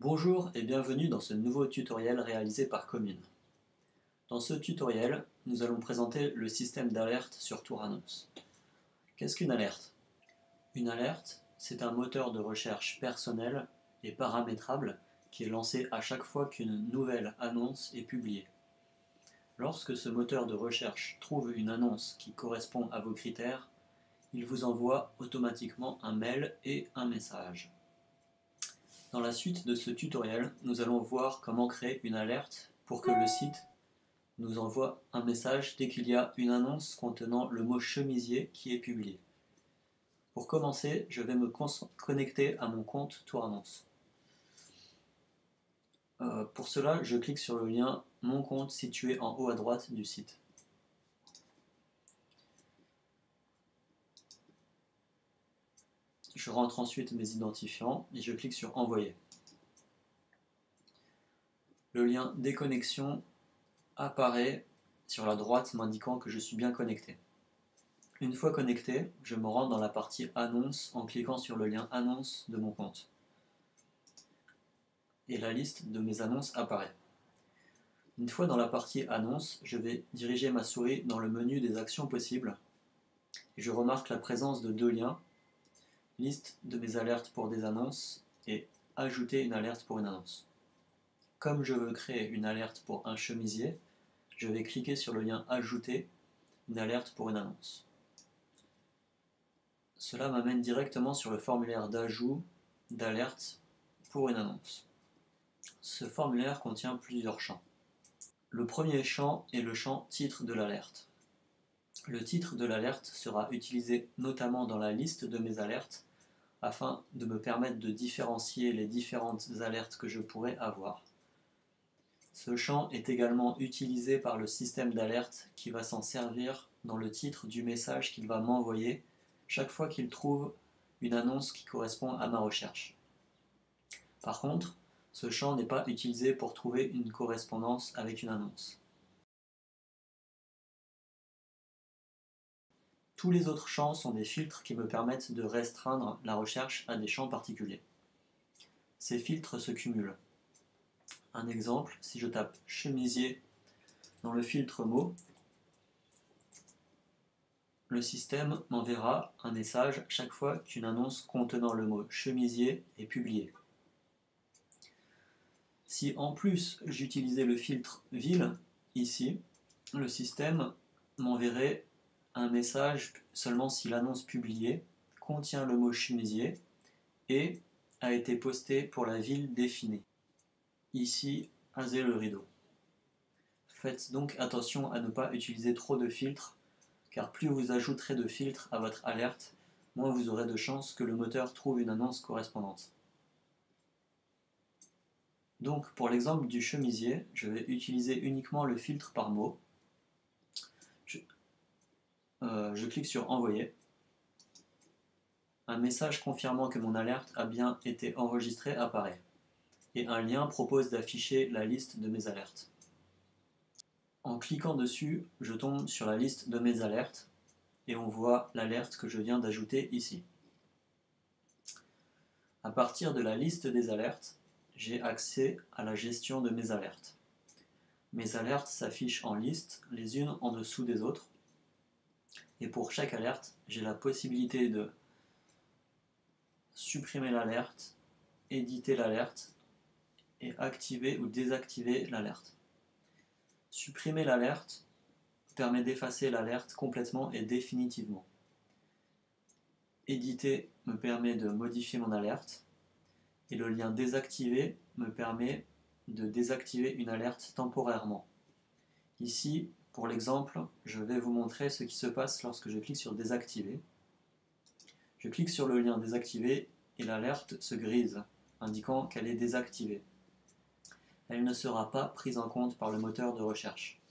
Bonjour et bienvenue dans ce nouveau tutoriel réalisé par Commune. Dans ce tutoriel, nous allons présenter le système d'alerte sur Thuranos. Qu'est-ce qu'une alerte? Une alerte, c'est un moteur de recherche personnel et paramétrable qui est lancé à chaque fois qu'une nouvelle annonce est publiée. Lorsque ce moteur de recherche trouve une annonce qui correspond à vos critères, il vous envoie automatiquement un mail et un message. Dans la suite de ce tutoriel, nous allons voir comment créer une alerte pour que le site nous envoie un message dès qu'il y a une annonce contenant le mot chemisier qui est publié. Pour commencer, je vais me connecter à mon compte Thuranos. Pour cela, je clique sur le lien Mon compte situé en haut à droite du site. Je rentre ensuite mes identifiants et je clique sur Envoyer. Le lien Déconnexion apparaît sur la droite m'indiquant que je suis bien connecté. Une fois connecté, je me rends dans la partie Annonces en cliquant sur le lien Annonces de mon compte. Et la liste de mes annonces apparaît. Une fois dans la partie Annonces, je vais diriger ma souris dans le menu des actions possibles et je remarque la présence de deux liens, liste de mes alertes pour des annonces et ajouter une alerte pour une annonce. Comme je veux créer une alerte pour un chemisier, je vais cliquer sur le lien Ajouter une alerte pour une annonce. Cela m'amène directement sur le formulaire d'ajout d'alerte pour une annonce. Ce formulaire contient plusieurs champs. Le premier champ est le champ titre de l'alerte. Le titre de l'alerte sera utilisé notamment dans la liste de mes alertes afin de me permettre de différencier les différentes alertes que je pourrais avoir. Ce champ est également utilisé par le système d'alerte qui va s'en servir dans le titre du message qu'il va m'envoyer chaque fois qu'il trouve une annonce qui correspond à ma recherche. Par contre, ce champ n'est pas utilisé pour trouver une correspondance avec une annonce. Tous les autres champs sont des filtres qui me permettent de restreindre la recherche à des champs particuliers. Ces filtres se cumulent. Un exemple, si je tape chemisier dans le filtre mots, le système m'enverra un message chaque fois qu'une annonce contenant le mot chemisier est publiée. Si en plus j'utilisais le filtre ville, ici, le système m'enverrait un message seulement si l'annonce publiée contient le mot chemisier et a été postée pour la ville définie. Ici, Azay-le-Rideau. Faites donc attention à ne pas utiliser trop de filtres, car plus vous ajouterez de filtres à votre alerte, moins vous aurez de chances que le moteur trouve une annonce correspondante. Donc pour l'exemple du chemisier, je vais utiliser uniquement le filtre par mot. Je clique sur Envoyer. Un message confirmant que mon alerte a bien été enregistrée apparaît. Et un lien propose d'afficher la liste de mes alertes. En cliquant dessus, je tombe sur la liste de mes alertes et on voit l'alerte que je viens d'ajouter ici. À partir de la liste des alertes, j'ai accès à la gestion de mes alertes. Mes alertes s'affichent en liste, les unes en dessous des autres. Et pour chaque alerte, j'ai la possibilité de supprimer l'alerte, éditer l'alerte et activer ou désactiver l'alerte. Supprimer l'alerte permet d'effacer l'alerte complètement et définitivement. Éditer me permet de modifier mon alerte et le lien désactiver me permet de désactiver une alerte temporairement. Ici, pour l'exemple, je vais vous montrer ce qui se passe lorsque je clique sur désactiver. Je clique sur le lien désactiver et l'alerte se grise, indiquant qu'elle est désactivée. Elle ne sera pas prise en compte par le moteur de recherche.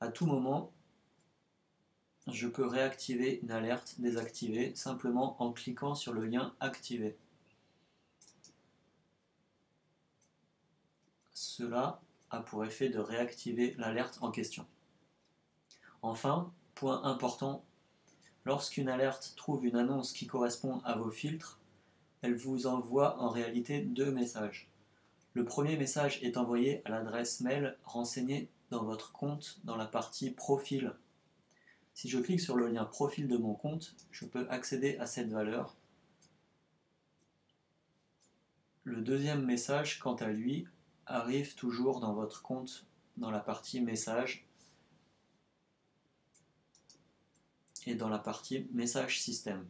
À tout moment, je peux réactiver une alerte désactivée simplement en cliquant sur le lien activer. Cela a pour effet de réactiver l'alerte en question. Enfin, point important, lorsqu'une alerte trouve une annonce qui correspond à vos filtres, elle vous envoie en réalité deux messages. Le premier message est envoyé à l'adresse mail renseignée dans votre compte dans la partie Profil. Si je clique sur le lien Profil de mon compte, je peux accéder à cette valeur. Le deuxième message, quant à lui, arrive toujours dans votre compte dans la partie Messages et dans la partie Message Système.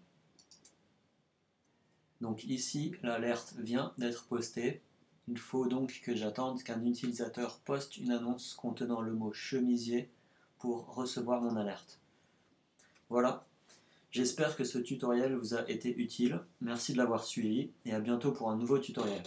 Donc ici, l'alerte vient d'être postée. Il faut donc que j'attende qu'un utilisateur poste une annonce contenant le mot chemisier pour recevoir mon alerte. Voilà, j'espère que ce tutoriel vous a été utile. Merci de l'avoir suivi et à bientôt pour un nouveau tutoriel.